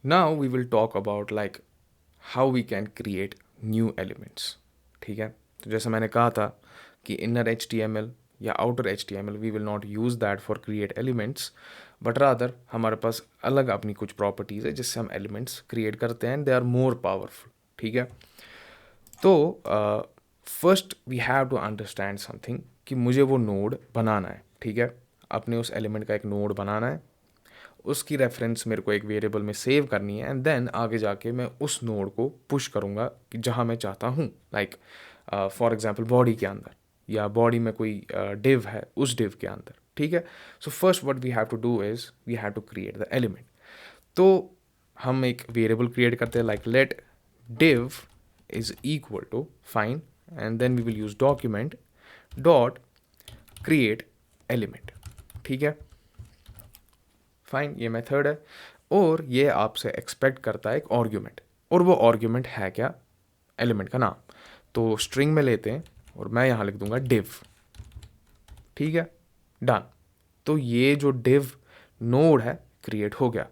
Now we will talk about like how we can create new elements. ठीक है, तो जैसे मैंने कहा था कि inner H T M L या outer H T M L we will not use that for create elements, but rather हमारे पास अलग अपनी कुछ प्रॉपर्टीज़ है जिससे हम एलिमेंट्स क्रिएट करते हैं and they are more powerful. ठीक है, तो first we have to understand something कि मुझे वो नोड बनाना है. ठीक है, अपने उस एलिमेंट का एक नोड बनाना है, उसकी रेफरेंस मेरे को एक वेरिएबल में सेव करनी है एंड देन आगे जाके मैं उस नोड को पुश करूँगा कि जहाँ मैं चाहता हूँ. लाइक फॉर एग्जांपल बॉडी के अंदर, या बॉडी में कोई डिव है उस डिव के अंदर. ठीक है, so first what we have to do is we have to create the element. तो हम एक वेरिएबल क्रिएट करते हैं like let div is equal to fine, and then we will use document dot create element. ठीक है, fine, ये method है और ये आपसे एक्सपेक्ट करता है एक आर्ग्यूमेंट, और वो आर्ग्यूमेंट है क्या? एलिमेंट का नाम. तो स्ट्रिंग में लेते हैं और मैं यहाँ लिख दूंगा div. ठीक है, डन. तो ये जो div नोड है क्रिएट हो गया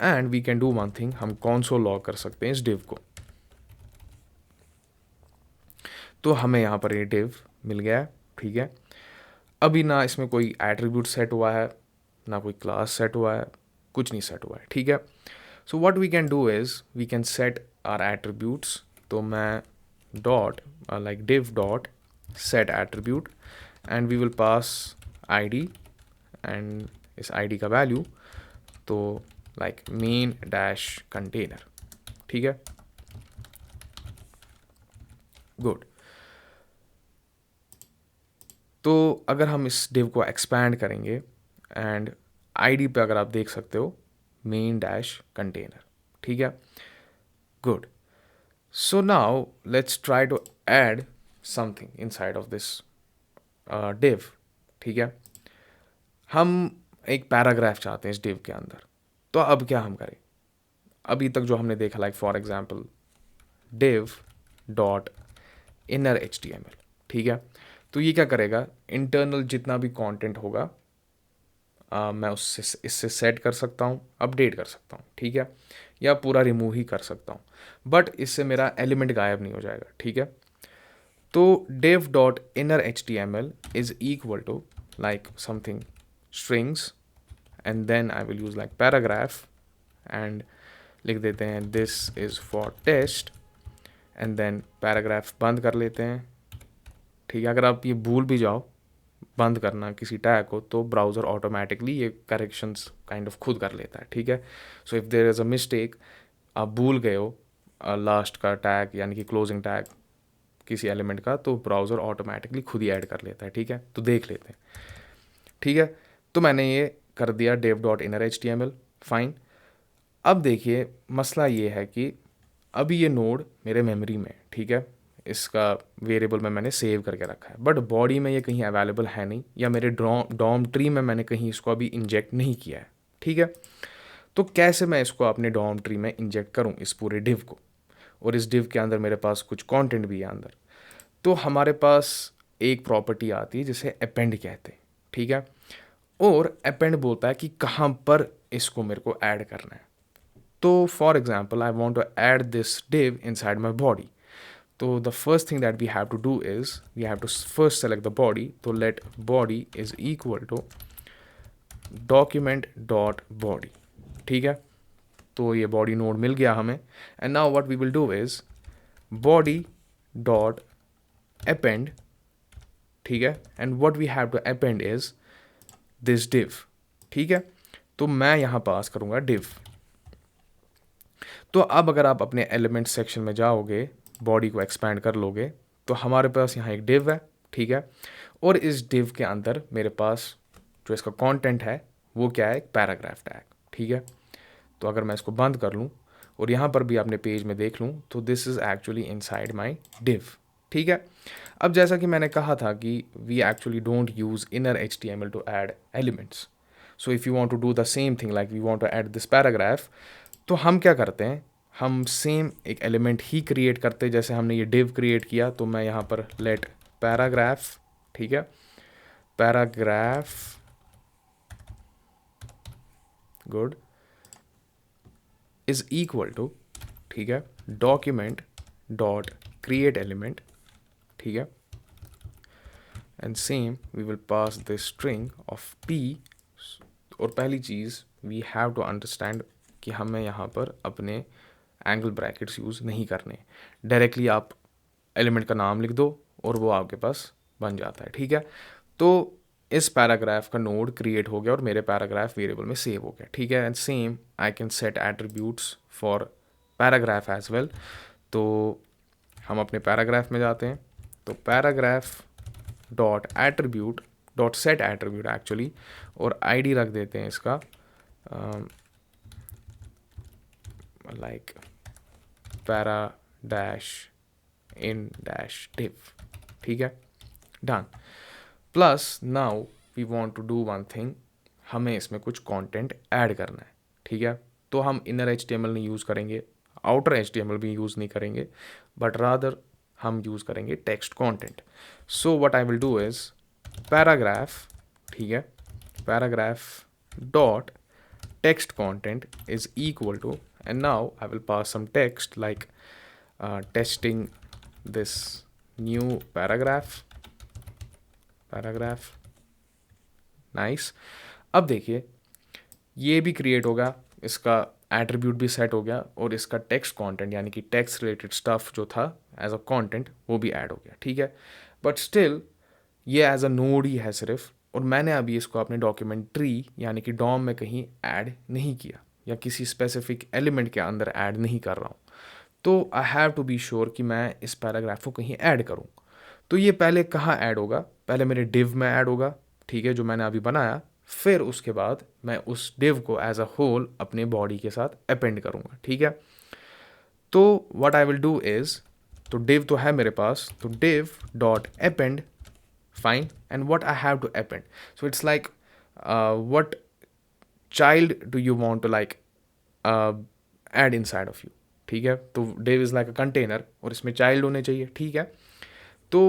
and we can do one thing, हम console लॉग कर सकते हैं इस div को. तो हमें यहाँ पर ये div मिल गया है. ठीक है, अभी ना इसमें कोई एट्रीब्यूट सेट हुआ है, ना कोई क्लास सेट हुआ है, कुछ नहीं सेट हुआ है. ठीक है, so what we can do is we can set our attributes. तो मैं dot like div dot set attribute and we will pass id एंड इस id का वैल्यू तो लाइक मेन डैश कंटेनर. ठीक है, गुड. तो अगर हम इस div को एक्सपैंड करेंगे एंड id पे अगर आप देख सकते हो मेन डैश कंटेनर. ठीक है, good. So now let's try to add something inside of this div. ठीक है, हम एक पैराग्राफ चाहते हैं इस div के अंदर. तो अब क्या हम करें? अभी तक जो हमने देखा like for example div dot inner H T M L. ठीक है, तो ये क्या करेगा, इंटरनल जितना भी कंटेंट होगा मैं उससे इससे सेट कर सकता हूँ, अपडेट कर सकता हूँ. ठीक है, या पूरा रिमूव ही कर सकता हूँ, बट इससे मेरा एलिमेंट गायब नहीं हो जाएगा. ठीक है, तो div dot inner H T M L is equal to like something strings and then I will use like paragraph and लिख देते हैं this is for test and then paragraph बंद कर लेते हैं. ठीक है, अगर आप ये भूल भी जाओ बंद करना किसी टैग को तो ब्राउज़र ऑटोमेटिकली ये करेक्शंस काइंड ऑफ खुद कर लेता है. ठीक है, so if there is a mistake, आप भूल गए हो लास्ट का टैग यानी कि क्लोजिंग टैग किसी एलिमेंट का, तो ब्राउज़र ऑटोमेटिकली खुद ही ऐड कर लेता है. ठीक है, तो देख लेते हैं. ठीक है, तो मैंने ये कर दिया div dot inner H T M L. Fine. अब देखिए मसला ये है कि अभी ये नोड मेरे मेमोरी में. ठीक है, इसका वेरिएबल में मैंने सेव करके रखा है, बट बॉडी में ये कहीं अवेलेबल है नहीं, या मेरे डॉम ट्री में मैंने कहीं इसको अभी इंजेक्ट नहीं किया है. ठीक है, तो कैसे मैं इसको अपने डॉम ट्री में इंजेक्ट करूं इस पूरे div को, और इस div के अंदर मेरे पास कुछ कंटेंट भी है अंदर. तो हमारे पास एक प्रॉपर्टी आती है जिसे अपेंड कहते हैं. ठीक है, और अपेंड बोलता है कि कहाँ पर इसको मेरे को ऐड करना है. तो for example I want to add this div inside my body. So the first thing that we have to do is we have to first select the body. So let body is equal to document dot body. ठीक है, तो ये body node मिल गया हमें. And now what we will do is body dot append. ठीक है, and what we have to append is this div. ठीक है, तो मैं यहाँ पास करूँगा div. तो अब अगर आप अपने एलिमेंट सेक्शन में जाओगे, बॉडी को एक्सपैंड कर लोगे, तो हमारे पास यहाँ एक div है. ठीक है, और इस div के अंदर मेरे पास जो इसका कंटेंट है वो क्या है, एक पैराग्राफ टैग. ठीक है, तो अगर मैं इसको बंद कर लूँ और यहाँ पर भी अपने पेज में देख लूँ तो this is actually inside my div. ठीक है, अब जैसा कि मैंने कहा था कि we actually don't use inner H T M L to add elements. So if you want to do the same thing like we want to add this paragraph, तो हम क्या करते हैं, हम सेम एक एलिमेंट ही क्रिएट करते हैं जैसे हमने ये div क्रिएट किया. तो मैं यहाँ पर लेट पैराग्राफ. ठीक है, paragraph, good. Is equal to, ठीक है, डॉक्यूमेंट डॉट क्रिएट एलिमेंट, ठीक है, and same we will pass this string of p। और पहली चीज़ वी हैव टू अंडरस्टैंड कि हमें यहाँ पर अपने एंगल ब्रैकेट्स यूज़ नहीं करने, डायरेक्टली आप एलिमेंट का नाम लिख दो और वो आपके पास बन जाता है, ठीक है। तो इस पैराग्राफ का नोड क्रिएट हो गया और मेरे पैराग्राफ वेरिएबल में सेव हो गया, ठीक है। And same I can set attributes for paragraph as well. तो हम अपने पैराग्राफ में जाते हैं, तो paragraph dot attribute dot set attribute actually, और आईडी रख देते हैं इसका like para dash in dash div, ठीक है, done. Plus now we want to do one thing, हमें इसमें कुछ कंटेंट ऐड करना है, ठीक है। तो हम इनर HTML नहीं यूज़ करेंगे, आउटर HTML भी यूज़ नहीं करेंगे, बट रादर हम यूज़ करेंगे text content. So what I will do is paragraph, ठीक है, paragraph dot text content is equal to, and now I will pass some text like testing this new paragraph nice। अब देखिए ये भी create होगा, इसका attribute भी set हो गया और इसका टेक्स्ट कंटेंट यानी कि टेक्स्ट रिलेटेड स्टफ जो था एज अ कंटेंट वो भी ऐड हो गया, ठीक है। बट स्टिल ये एज अ नोड ही है सिर्फ, और मैंने अभी इसको अपने डॉक्यूमेंट ट्री यानी कि डॉम में कहीं ऐड नहीं किया या किसी स्पेसिफिक एलिमेंट के अंदर ऐड नहीं कर रहा हूँ। तो I have to be sure कि मैं इस पैराग्राफ को कहीं ऐड करूँ। तो ये पहले कहाँ ऐड होगा, पहले मेरे डिव में ऐड होगा, ठीक है, जो मैंने अभी बनाया। फिर उसके बाद मैं उस डिव को एज अ होल अपने बॉडी के साथ अपेंड करूँगा, ठीक है। तो what I will do is, तो डिव तो है मेरे पास, तो div dot append, fine, and what I have to append. So it's like what child do you want to like add inside of you, ठीक है। तो div is like a container और इसमें child होने चाहिए, ठीक है। तो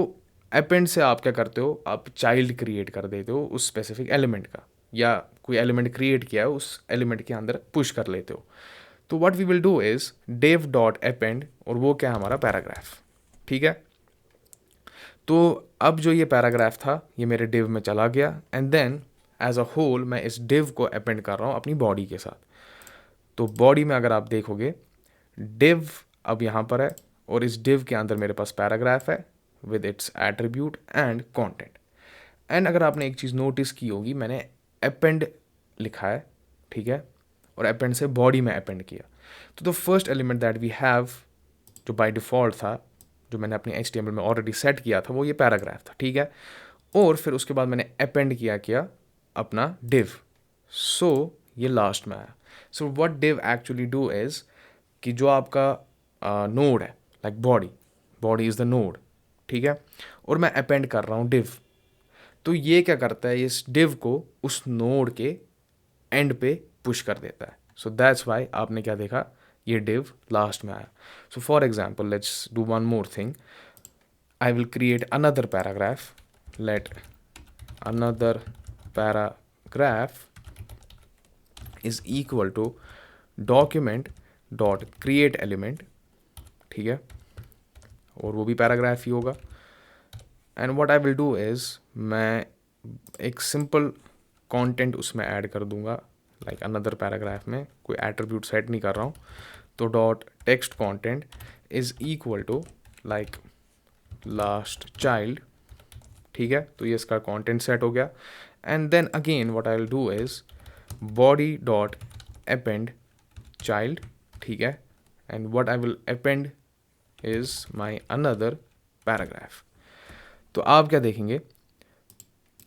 append से आप क्या करते हो, आप child create कर देते हो उस specific element का, या कोई element create किया है उस element के अंदर push कर लेते हो। तो what we will do is div dot append, और वो क्या है हमारा paragraph, ठीक है। तो अब जो ये पैराग्राफ था ये मेरे डिव में चला गया, and then as a whole मैं इस डिव को अपेंड कर रहा हूँ अपनी बॉडी के साथ। तो बॉडी में अगर आप देखोगे डिव अब यहाँ पर है और इस डिव के अंदर मेरे पास पैराग्राफ है with its attribute and content. And अगर आपने एक चीज़ नोटिस की होगी, मैंने अपेंड लिखा है, ठीक है, और अपेंड से बॉडी में अपेंड किया। तो the first element that we have जो बाय डिफ़ॉल्ट था, जो मैंने अपने HTML में ऑलरेडी सेट किया था, वो ये पैराग्राफ था, ठीक है। और फिर उसके बाद मैंने अपेंड किया अपना डिव, सो ये लास्ट में आया। So what div actually do is कि जो आपका नोड है like body is the node, ठीक है, और मैं अपेंड कर रहा हूँ डिव। तो ये क्या करता है, इस डिव को उस नोड के एंड पे पुश कर देता है। सो दैट्स वाई आपने क्या देखा, ये div लास्ट में आया। So for example let's do one more thing, I will create another paragraph, let another paragraph is equal to document dot create element, ठीक है, और वो भी पैराग्राफ ही होगा। And what I will do is मैं एक सिंपल कंटेंट उसमें ऐड कर दूंगा, लाइक अनदर पैराग्राफ में कोई एट्रीब्यूट सेट नहीं कर रहा हूँ। तो dot text content is equal to like last child, ठीक है। तो ये इसका कंटेंट सेट हो गया। And then again what I will do is body dot append child, ठीक है, and what I will append is my another paragraph. तो आप क्या देखेंगे,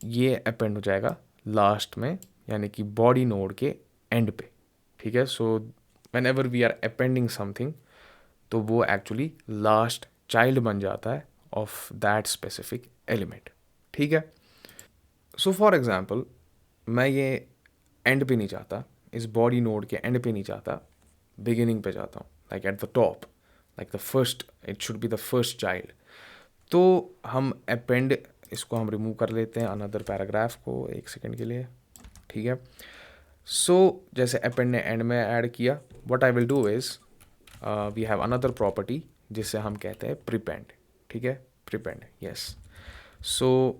ये अपेंड हो जाएगा लास्ट में यानी कि बॉडी नोड के एंड पे, ठीक है। सो whenever we are appending something तो वो एक्चुअली लास्ट चाइल्ड बन जाता है ऑफ दैट स्पेसिफिक एलिमेंट, ठीक है। सो फॉर एग्जांपल मैं ये एंड पे नहीं चाहता, इस बॉडी नोड के एंड पे नहीं चाहता, बिगिनिंग पे चाहता हूँ, like at the top, like the first, it should be the first child. तो हम अपेंड इसको हम रिमूव कर लेते हैं अनदर पैराग्राफ को एक सेकेंड के लिए, ठीक है। सो जैसे अपेंड ने एंड में ऐड किया, what I will do is we have another property जिसे हम कहते हैं प्रीपेंड, ठीक है, prepend, yes. So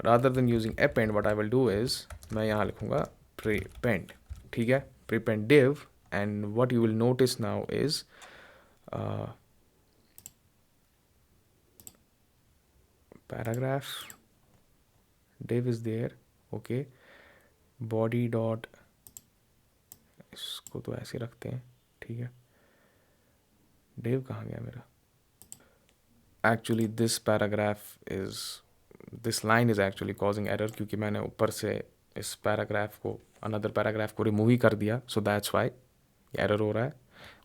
rather than using append what I will do is मैं यहाँ लिखूँगा प्रीपेंड, ठीक है, prepend div, and what you will notice now is paragraph div is there, okay, body dot, इसको तो ऐसे रखते हैं, ठीक है, div कहाँ गया मेरा, actually this paragraph is, this line is actually causing error, क्योंकि मैंने ऊपर से इस पैराग्राफ को, अनदर पैराग्राफ को रिमूव ही कर दिया, सो दैट्स वाई एरर हो रहा है,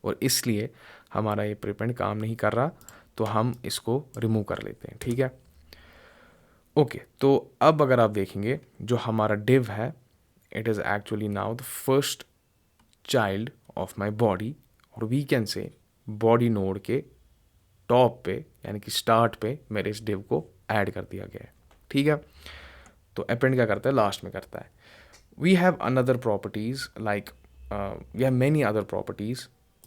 और इसलिए हमारा ये प्रीपेंड काम नहीं कर रहा, तो हम इसको रिमूव कर लेते हैं, ठीक है। ओके तो अब अगर आप देखेंगे जो हमारा डिव है, it is actually now the first child of my body, और we can say body node के टॉप पे यानी कि स्टार्ट पे मेरे इस डिव को ऐड कर दिया गया है, ठीक है। तो अपेंड क्या करता है, लास्ट में करता है। We have another properties like we have many other properties.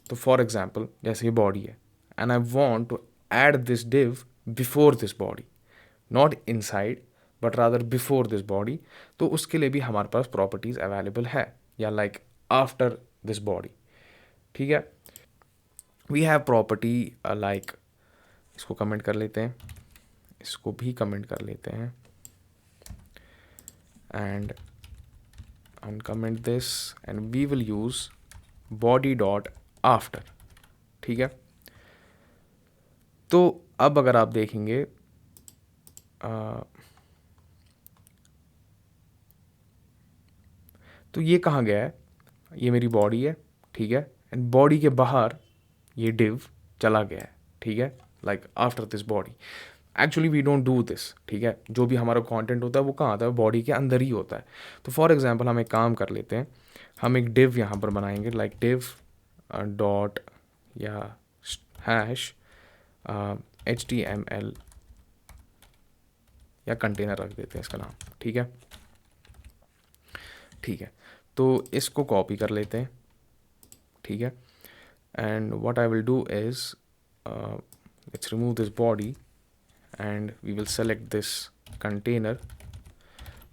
तो फॉर एग्जाम्पल जैसे ये बॉडी है and I want to add this div before this body, not inside but rather before this body, तो उसके लिए भी हमारे पास प्रॉपर्टीज़ अवेलेबल है, या लाइक आफ्टर दिस बॉडी, ठीक है। वी हैव प्रॉपर्टी लाइक, इसको कमेंट कर लेते हैं, इसको भी कमेंट कर लेते हैं, and uncomment this and we will use body dot after, ठीक है। तो अब अगर आप देखेंगे तो ये कहाँ गया है, ये मेरी बॉडी है, ठीक है, एंड बॉडी के बाहर ये डिव चला गया है, ठीक है, like after this body. Actually we don't do this, ठीक है, जो भी हमारा कंटेंट होता है वो कहाँ आता है, बॉडी के अंदर ही होता है। तो फॉर एग्जांपल हम एक काम कर लेते हैं, हम एक डिव यहाँ पर बनाएंगे, लाइक डिव डॉट या हैश HTML या कंटेनर रख देते हैं इसका नाम, ठीक है, ठीक है। तो इसको कॉपी कर लेते हैं, ठीक है, and what I will do is let's remove this body and we will select this container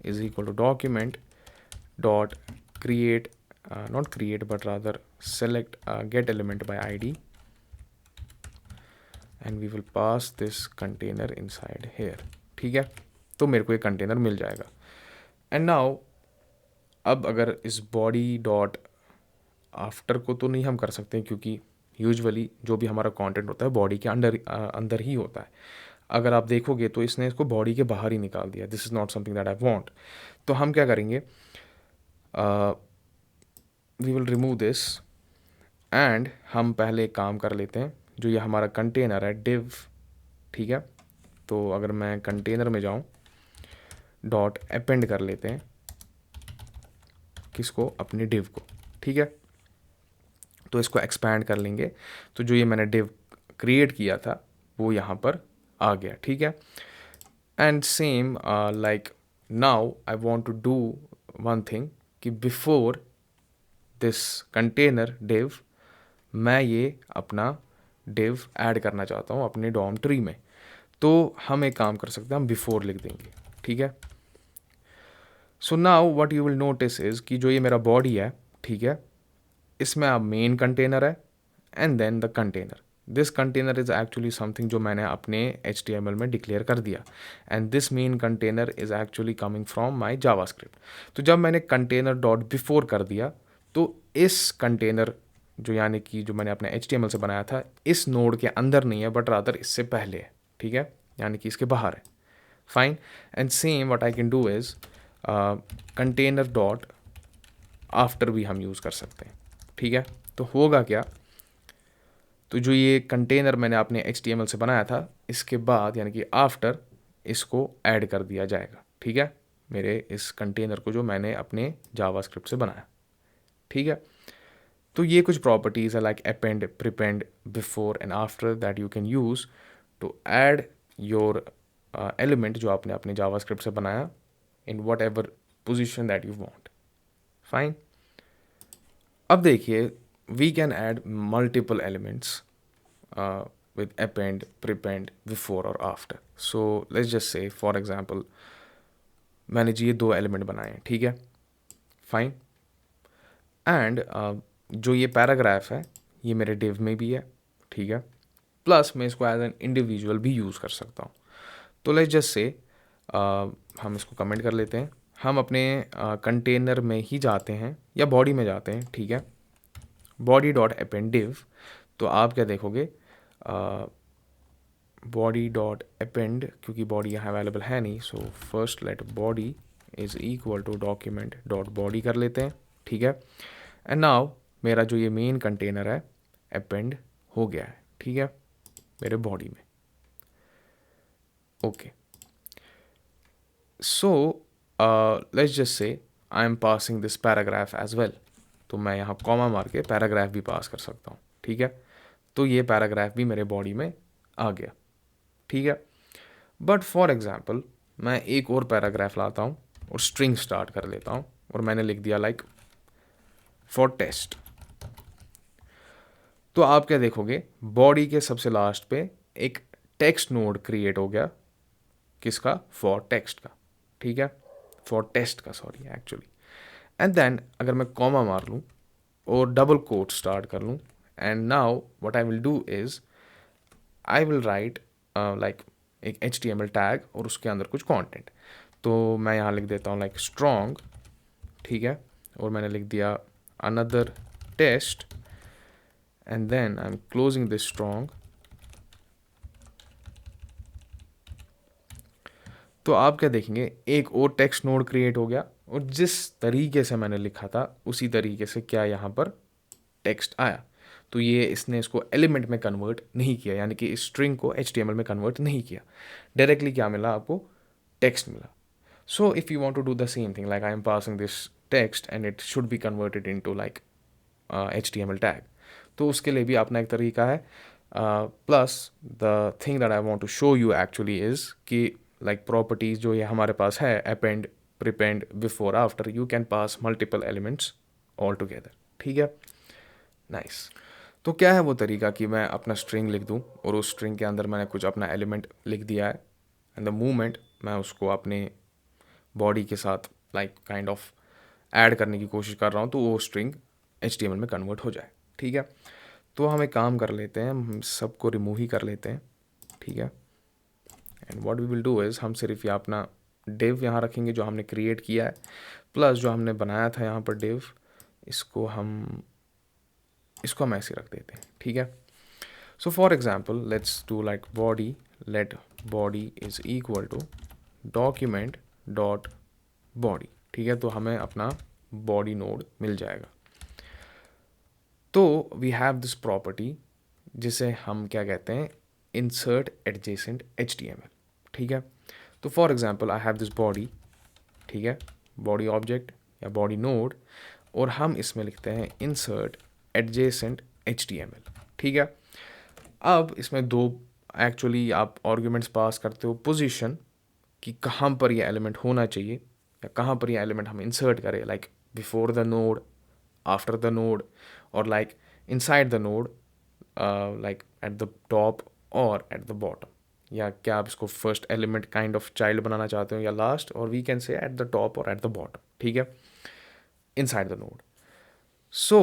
is equal to document dot create, not create but rather select get element by id, and we will pass this container inside here, ठीक है। तो मेरे को एक container मिल जाएगा। And now अब अगर इस बॉडी डॉट आफ्टर को तो नहीं हम कर सकते क्योंकि यूजुअली जो भी हमारा कंटेंट होता है बॉडी के अंदर ही होता है। अगर आप देखोगे तो इसने इसको बॉडी के बाहर ही निकाल दिया, this is not something that I want. तो हम क्या करेंगे, we will remove this and हम पहले एक काम कर लेते हैं, जो ये हमारा कंटेनर है डिव, ठीक है। तो अगर मैं कंटेनर में जाऊं, डॉट अपेंड कर लेते हैं किसको, अपने डिव को, ठीक है। तो इसको एक्सपैंड कर लेंगे, तो जो ये मैंने डिव क्रिएट किया था वो यहाँ पर आ गया, ठीक है। And same like now I want to do one thing कि बिफोर दिस कंटेनर डिव मैं ये अपना डिव ऐड करना चाहता हूँ अपने डॉम ट्री में। तो हम एक काम कर सकते हैं, हम बिफोर लिख देंगे, ठीक है। So now what you will notice is कि जो ये मेरा बॉडी है, ठीक है, इसमें अब मेन कंटेनर है and then the container. This container is actually something जो मैंने अपने HTML में डिक्लेयर कर दिया, and this main container is actually coming from my JavaScript. तो जब मैंने कंटेनर डॉट बिफोर कर दिया तो इस कंटेनर जो यानी कि जो मैंने अपने HTML से बनाया था इस नोड के अंदर नहीं है बट रादर इससे पहले है, ठीक है, यानी कि इसके बाहर है, fine. And same what I can do is container dot after भी हम यूज़ कर सकते हैं, ठीक है। तो होगा क्या, तो जो ये कंटेनर मैंने अपने HTML से बनाया था इसके बाद यानी कि आफ्टर इसको ऐड कर दिया जाएगा, ठीक है, मेरे इस कंटेनर को जो मैंने अपने जावास्क्रिप्ट से बनाया, ठीक है। तो ये कुछ प्रॉपर्टीज़ है like append, prepend, before and after that you can use to add your element जो आपने अपने जावास्क्रिप्ट से बनाया in whatever position that you want, fine. अब देखिए, we can add multiple elements with append, prepend, before और after. So let's just say for example मैंने जी ये दो एलिमेंट बनाए हैं, ठीक है, फाइन। एंड जो ये पैराग्राफ है ये मेरे डिव में भी है, ठीक है, प्लस मैं इसको एज एन इंडिविजुअल भी यूज़ कर सकता हूँ। तो लेट्स जस्ट से हम इसको कमेंट कर लेते हैं, हम अपने कंटेनर में ही जाते हैं या बॉडी में जाते हैं, ठीक है, बॉडी डॉट अपेंड डिव। तो आप क्या देखोगे, बॉडी डॉट अपेंड, क्योंकि बॉडी यहाँ अवेलेबल है नहीं, so first let body is equal to document dot body कर लेते हैं, ठीक है। एंड नाउ मेरा जो ये मेन कंटेनर है अपेंड हो गया है, ठीक है, मेरे बॉडी में। Okay, so let's just say I am passing this paragraph as well. तो मैं यहाँ कॉमा मार के पैराग्राफ भी पास कर सकता हूँ, ठीक है। तो ये पैराग्राफ भी मेरे बॉडी में आ गया, ठीक है। बट फॉर एग्जाम्पल मैं एक और पैराग्राफ लाता हूँ और स्ट्रिंग स्टार्ट कर लेता हूँ और मैंने लिख दिया लाइक फॉर टेस्ट। तो आप क्या देखोगे, बॉडी के सबसे लास्ट पे एक टेक्स्ट नोड क्रिएट हो गया, किसका, फॉर टेक्स्ट का, ठीक है, फॉर टेस्ट का, सॉरी एक्चुअली। एंड देन अगर मैं कॉमा मार लूँ और डबल कोट स्टार्ट कर लूँ, and now what I will do is I will write like एक HTML टैग और उसके अंदर कुछ कंटेंट। तो मैं यहाँ लिख देता हूँ लाइक स्ट्रॉन्ग, ठीक है, और मैंने लिख दिया another test, and then I am closing this strong. तो आप क्या देखेंगे, एक और टेक्स्ट नोड क्रिएट हो गया और जिस तरीके से मैंने लिखा था उसी तरीके से क्या यहाँ पर टेक्स्ट आया। तो ये इसने इसको एलिमेंट में कन्वर्ट नहीं किया, यानी कि इस स्ट्रिंग को HTML में कन्वर्ट नहीं किया, डायरेक्टली क्या मिला आपको, टेक्स्ट मिला। So if you want to do the same thing, like I am passing this text and it should be converted into like HTML tag, तो उसके लिए भी अपना एक तरीका है। Plus the thing that I want to show you actually is कि like properties जो ये हमारे पास है, append, prepend, before, after, you can pass multiple elements all together, ठीक है, नाइस। तो क्या है वो तरीका कि मैं अपना स्ट्रिंग लिख दूँ और उस स्ट्रिंग के अंदर मैंने कुछ अपना एलिमेंट लिख दिया है, एंड द मोमेंट मैं उसको अपने बॉडी के साथ लाइक काइंड ऑफ ऐड करने की कोशिश कर रहा हूँ तो वो स्ट्रिंग HTML में कन्वर्ट हो जाए, ठीक है। तो हम एक काम कर लेते हैं, हम सबको रिमूव ही कर लेते हैं, ठीक है। And what we will do is हम सिर्फ ये अपना डिव यहाँ रखेंगे जो हमने क्रिएट किया है, प्लस जो हमने बनाया था यहाँ पर डिव, इसको हम ऐसे रख देते हैं, ठीक है। So for example let's do like body, let body is equal to document dot body, ठीक है। तो हमें अपना बॉडी नोड मिल जाएगा। तो वी हैव दिस प्रॉपर्टी जिसे हम क्या कहते हैं, इंसर्ट एडजेसेंट HTML, ठीक है। तो for example I have this body, ठीक है, बॉडी ऑब्जेक्ट या बॉडी नोड, और हम इसमें लिखते हैं इंसर्ट एडजेसेंट HTML, ठीक है। अब इसमें दो एक्चुअली आप आर्ग्यूमेंट्स पास करते हो, पोजीशन कि कहाँ पर ये एलिमेंट होना चाहिए या कहाँ पर ये एलिमेंट हम इंसर्ट करें, like before the node, after the node, और like inside the node, like at the top और एट द बॉटम, या क्या आप इसको first element kind of child बनाना चाहते हो या लास्ट, और we can say at the top और एट द बॉटम, ठीक है, inside the node. So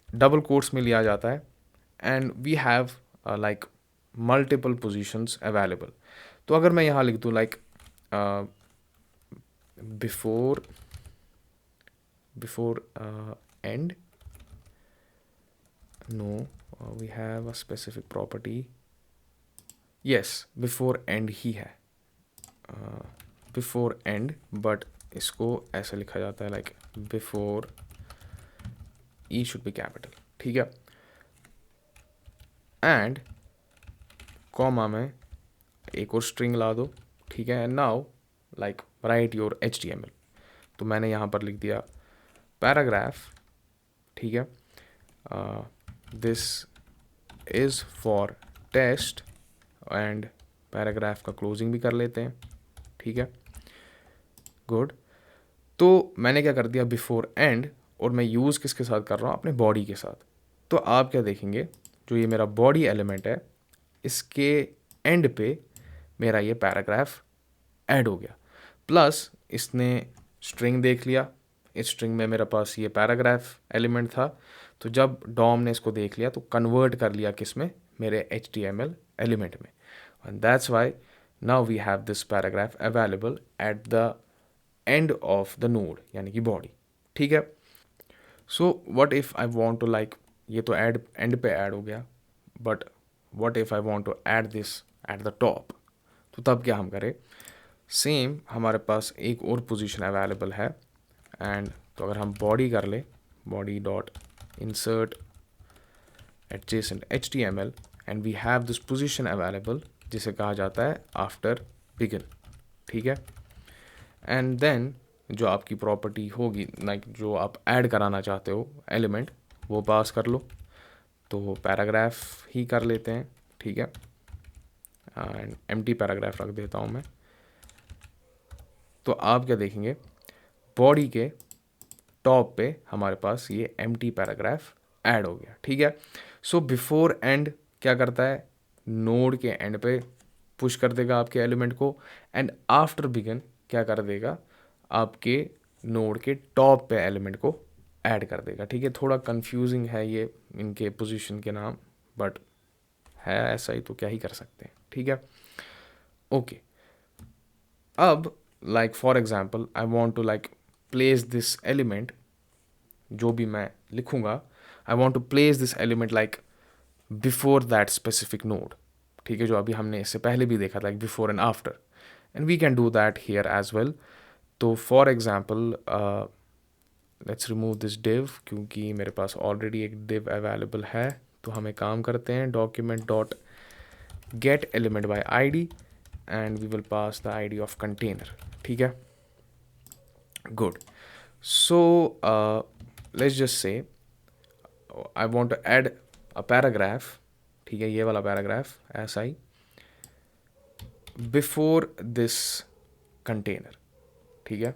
double quotes में लिया जाता है and we have like multiple positions available. तो अगर मैं यहाँ लिख दूँ like before end, no we have a specific property, yes before end ही है, बिफोर एंड, बट इसको ऐसे लिखा जाता है like before, E should be capital, ठीक है, एंड कॉमा में एक और स्ट्रिंग ला दो, ठीक है, and now like right your HTML। तो मैंने यहाँ पर लिख दिया पैराग्राफ, ठीक है, this is for test, and paragraph का क्लोजिंग भी कर लेते हैं, ठीक है, गुड। तो मैंने क्या कर दिया बिफोर एंड, और मैं यूज़ किसके साथ कर रहा हूँ, अपने बॉडी के साथ। तो आप क्या देखेंगे, जो ये मेरा बॉडी एलिमेंट है इसके एंड पे मेरा ये पैराग्राफ ऐड हो गया, प्लस इसने स्ट्रिंग देख लिया, इस स्ट्रिंग में मेरे पास ये पैराग्राफ एलिमेंट था, तो जब डॉम ने इसको देख लिया तो कन्वर्ट कर लिया किस में, मेरे HTML एलिमेंट में, and that's why now we have this paragraph available at the end of the node, यानी कि बॉडी। ठीक है। So what if I want to like, ये तो ऐड एंड पे ऐड हो गया, but what if I want to add this at the top, तो तब क्या हम करें, सेम हमारे पास एक और पोजीशन अवेलेबल है, एंड तो अगर हम बॉडी कर ले, body dot insert adjacent HTML, and we have this position available जिसे कहा जाता है आफ्टर बिगिन। ठीक है। एंड देन जो आपकी प्रॉपर्टी होगी, लाइक जो आप ऐड कराना चाहते हो एलिमेंट, वो पास कर लो। तो पैराग्राफ ही कर लेते हैं, ठीक है, एंड एम्प्टी पैराग्राफ रख देता हूँ मैं। तो आप क्या देखेंगे, बॉडी के टॉप पे हमारे पास ये एम्प्टी पैराग्राफ ऐड हो गया। ठीक है। सो बिफोर एंड क्या करता है, नोड के एंड पे पुश कर देगा आपके एलिमेंट को, एंड आफ्टर बिगिन क्या कर देगा, आपके नोड के टॉप पे एलिमेंट को ऐड कर देगा। ठीक है। थोड़ा कंफ्यूजिंग है ये इनके पोजीशन के नाम, बट है ऐसा ही, तो क्या ही कर सकते हैं। ठीक है। ओके। अब like for example I want to like place this element, जो भी मैं लिखूंगा, I want to place this element like before that specific node. ठीक है, जो अभी हमने इससे पहले भी देखा था, like before and after, and we can do that here as well. तो for example let's remove this div, क्योंकि मेरे पास ऑलरेडी एक डिव अवेलेबल है। तो हम एक काम करते हैं, document dot get element by ID, and we will pass the ID of container. ठीक है, good. So let's just say I want to add a paragraph, ठीक है, ये वाला पैराग्राफ ऐसा ही, बिफोर दिस कंटेनर। ठीक है,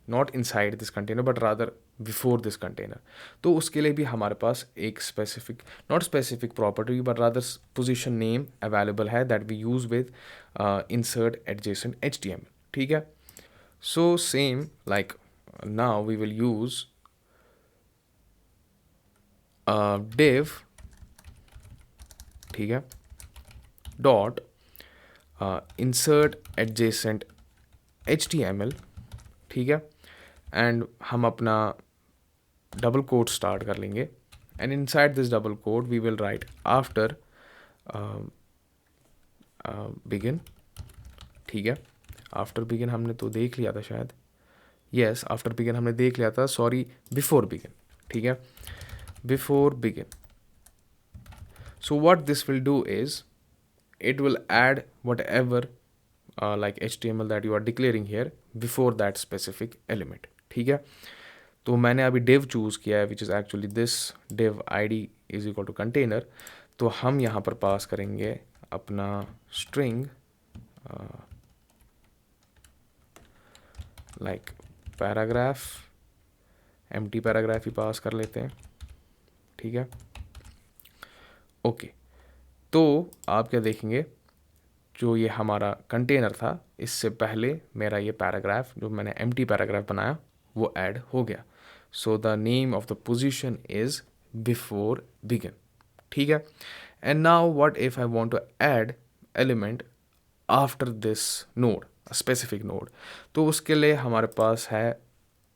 not inside this container but rather before this container. तो उसके लिए भी हमारे पास एक specific, not specific property but rather position name available है that we use with insert adjacent HTML। ठीक है। So same like now we will use div, ठीक है, डॉट इंसर्ट एडजेसेंट HTML। ठीक है, एंड हम अपना डबल कोट स्टार्ट कर लेंगे, and inside this double quote we will write after begin. ठीक है, आफ्टर बिगिन हमने तो देख लिया था शायद, यस आफ्टर बिगिन हमने देख लिया था, सॉरी बिफोर बिगिन। ठीक है, before begin. So what this will do is it will add whatever like HTML that you are declaring here before that specific element। ठीक है, तो मैंने अभी div चूज़ किया है which is actually this div ID is equal to container। तो हम यहाँ पर पास करेंगे अपना string like paragraph, empty paragraph ही पास कर लेते हैं। ठीक है, ओके। तो आप क्या देखेंगे, जो ये हमारा कंटेनर था, इससे पहले मेरा ये पैराग्राफ, जो मैंने एम्प्टी पैराग्राफ बनाया, वो ऐड हो गया। So the name of the position is before begin. ठीक है, and now what if I want to add element after this node, specific node, तो उसके लिए हमारे पास है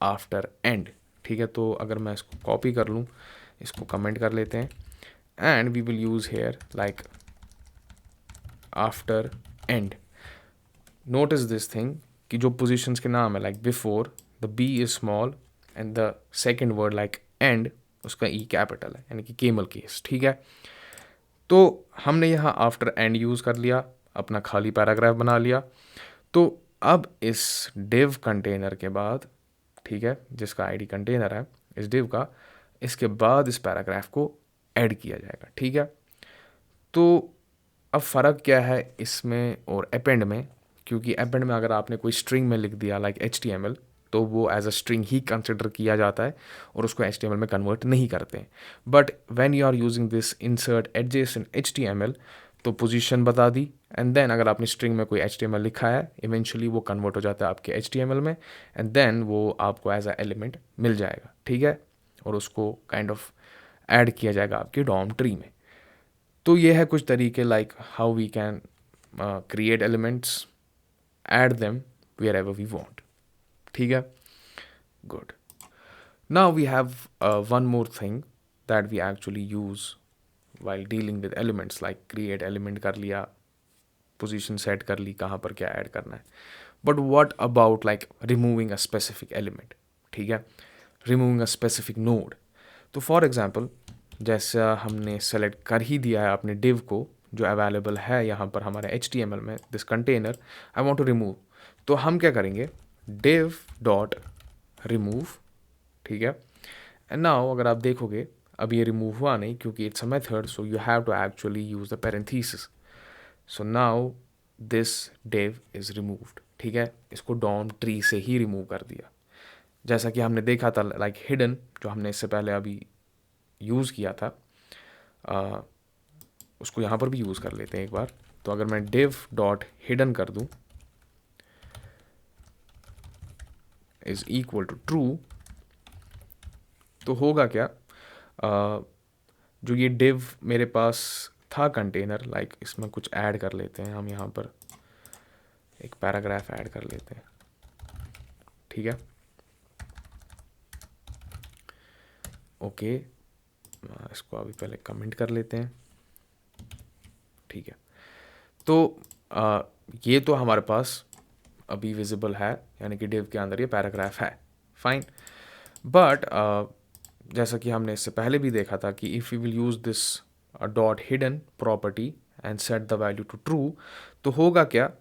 आफ्टर एंड। ठीक है, तो अगर मैं इसको कॉपी कर लूँ, इसको कमेंट कर लेते हैं, and we will use here like after end। notice this thing कि जो positions के नाम है like before, the B is small and the second word like end, उसका E capital है, यानी कि camel case। ठीक है, तो हमने यहाँ after end यूज़ कर लिया, अपना खाली पैराग्राफ बना लिया। तो अब इस div कंटेनर के बाद, ठीक है, जिसका ID कंटेनर है इस div का, इसके बाद इस पैराग्राफ को ऐड किया जाएगा। ठीक है, तो अब फ़र्क क्या है इसमें और अपेंड में, क्योंकि अपेंड में अगर आपने कोई स्ट्रिंग में लिख दिया लाइक HTML, तो वो एज अ स्ट्रिंग ही कंसिडर किया जाता है और उसको HTML में कन्वर्ट नहीं करते हैं. But when you are using this insert adjacent HTML, तो पोजीशन बता दी एंड देन अगर आपने स्ट्रिंग में कोई HTML लिखा है, इवेंचुअली वो कन्वर्ट हो जाता है आपके HTML में एंड देन वो आपको एज अ एलिमेंट मिल जाएगा. ठीक है, और उसको काइंड ऑफ ऐड किया जाएगा आपके डॉम ट्री में. तो ये है कुछ तरीके like how we can create elements, add them wherever we want. ठीक है, good. Now we have one more thing that we actually use while dealing with elements, like create element कर लिया, पोजीशन सेट कर ली, कहाँ पर क्या add करना है. But what about like removing a specific element. ठीक है, रिमूविंग अ स्पेसिफिक नोड. तो फॉर एग्जांपल जैसा हमने सेलेक्ट कर ही दिया है अपने div को जो अवेलेबल है यहाँ पर हमारे HTML में, this container I want to remove. तो हम क्या करेंगे, div डॉट रिमूव. ठीक है, एंड नाउ अगर आप देखोगे अब ये रिमूव हुआ नहीं क्योंकि it's a method, so you have to actually use the parenthesis. So now this div is removed. ठीक है, इसको डॉम ट्री से ही रिमूव कर दिया. जैसा कि हमने देखा था लाइक हिडन, जो हमने इससे पहले अभी यूज़ किया था, उसको यहाँ पर भी यूज़ कर लेते हैं एक बार. तो अगर मैं div डॉट हिडन कर दूँ इज इक्वल टू ट्रू, तो होगा क्या, जो ये div मेरे पास था कंटेनर, लाइक इसमें कुछ ऐड कर लेते हैं हम, यहाँ पर एक पैराग्राफ ऐड कर लेते हैं. ठीक है, ओके, इसको अभी पहले कमेंट कर लेते हैं. ठीक है, तो ये तो हमारे पास अभी विजिबल है, यानी कि div के अंदर ये पैराग्राफ है. फाइन. बट जैसा कि हमने इससे पहले भी देखा था कि if you will use this dot hidden property and set the value to true, तो होगा क्या,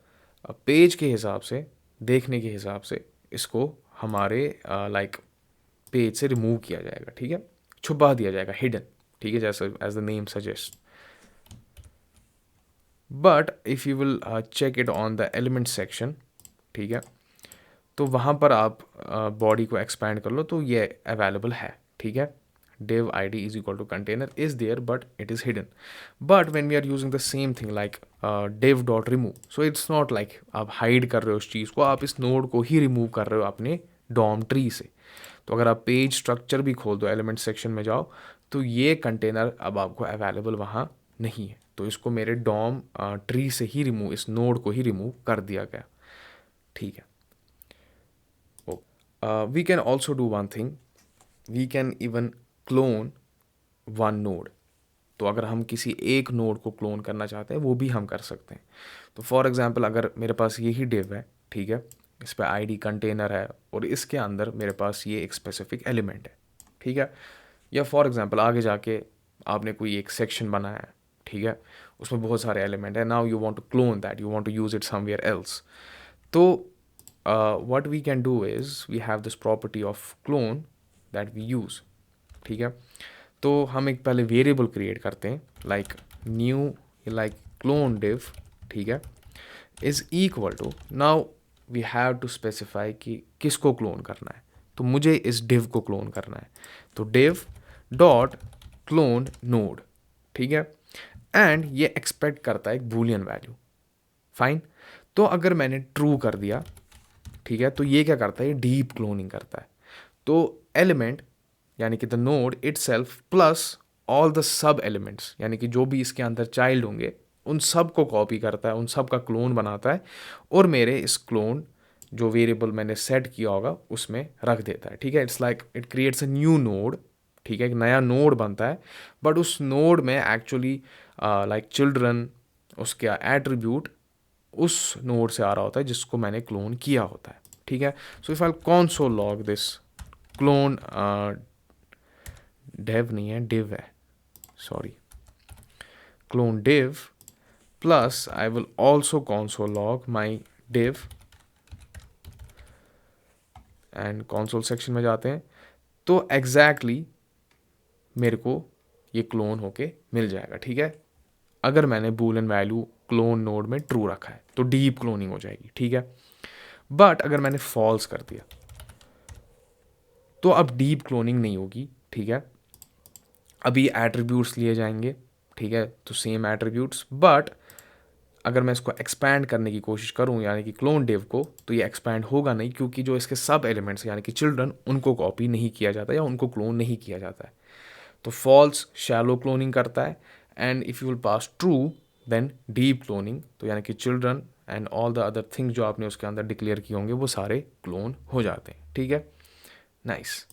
पेज के हिसाब से, देखने के हिसाब से इसको हमारे लाइक पेज से रिमूव किया जाएगा. ठीक है, छुपा दिया जाएगा, हिडन. ठीक है, जैसा as the name suggest. But if you will check it on the element section, ठीक है, तो वहाँ पर आप बॉडी को एक्सपैंड कर लो तो ये अवेलेबल है. ठीक है, div id is equal to container is there but it is hidden. But when we are using the same thing like div dot remove, so it's not like आप hide कर रहे हो उस चीज़ को, आप इस नोड को ही रिमूव कर रहे हो अपने डॉम ट्री से. तो अगर आप पेज स्ट्रक्चर भी खोल दो, एलिमेंट सेक्शन में जाओ, तो ये कंटेनर अब आपको अवेलेबल वहाँ नहीं है. तो इसको मेरे डॉम ट्री से ही रिमूव, इस नोड को ही रिमूव कर दिया गया. ठीक है, we can also do one thing, we can even clone one node. तो अगर हम किसी एक नोड को क्लोन करना चाहते हैं वो भी हम कर सकते हैं. तो फॉर एग्जांपल अगर मेरे पास यही div है, ठीक है, इस पर ID कंटेनर है और इसके अंदर मेरे पास ये एक स्पेसिफिक एलिमेंट है. ठीक है, या फॉर एग्जांपल आगे जाके आपने कोई एक सेक्शन बनाया है, ठीक है, उसमें बहुत सारे एलिमेंट है. Now you want to clone that, you want to use it somewhere else. तो what we can do is we have this property of clone that we use. ठीक है, तो हम एक पहले वेरिएबल क्रिएट करते हैं like new, like clone div. ठीक है, is equal to, now we have to specify कि किसको क्लोन करना है. तो मुझे इस div को क्लोन करना है, तो div डॉट क्लोन नोड. ठीक है, एंड ये एक्सपेक्ट करता है एक बूलियन वैल्यू. फाइन. तो अगर मैंने ट्रू कर दिया, ठीक है, तो ये क्या करता है, डीप क्लोनिंग करता है. तो एलिमेंट यानी कि the node itself plus all the sub elements, यानी कि जो भी इसके अंदर चाइल्ड होंगे उन सब को कॉपी करता है, उन सब का क्लोन बनाता है और मेरे इस क्लोन जो वेरिएबल मैंने सेट किया होगा उसमें रख देता है. ठीक है, it's like it creates a new node. ठीक है, एक नया नोड बनता है, बट उस नोड में एक्चुअली लाइक चिल्ड्रन, उसका एट्रीब्यूट उस नोड से आ रहा होता है जिसको मैंने क्लोन किया होता है. ठीक है, so if I console log this clone, dev नहीं है, div है, sorry, clone div plus I will also console log my div and console section में जाते हैं, तो एग्जैक्टली मेरे को ये क्लोन होके मिल जाएगा. ठीक है, अगर मैंने बूलियन वैल्यू क्लोन नोड में ट्रू रखा है तो डीप क्लोनिंग हो जाएगी. ठीक है, बट अगर मैंने फॉल्स कर दिया, तो अब डीप क्लोनिंग नहीं होगी, ठीक है। अभी एट्रीब्यूट्स लिए जाएंगे, ठीक है, तो सेम एट्रीब्यूट्स, बट अगर मैं इसको एक्सपैंड करने की कोशिश करूं यानी कि क्लोन डिव को, तो ये एक्सपैंड होगा नहीं, क्योंकि जो इसके सब एलिमेंट्स यानी कि चिल्ड्रन, उनको कॉपी नहीं किया जाता या उनको क्लोन नहीं किया जाता है। तो फॉल्स शैलो क्लोनिंग करता है, and if you will pass true then deep cloning, तो यानी कि children and all the other things जो आपने उसके अंदर डिक्लेयर किए होंगे वो सारे क्लोन हो जाते हैं, ठीक है। नाइस।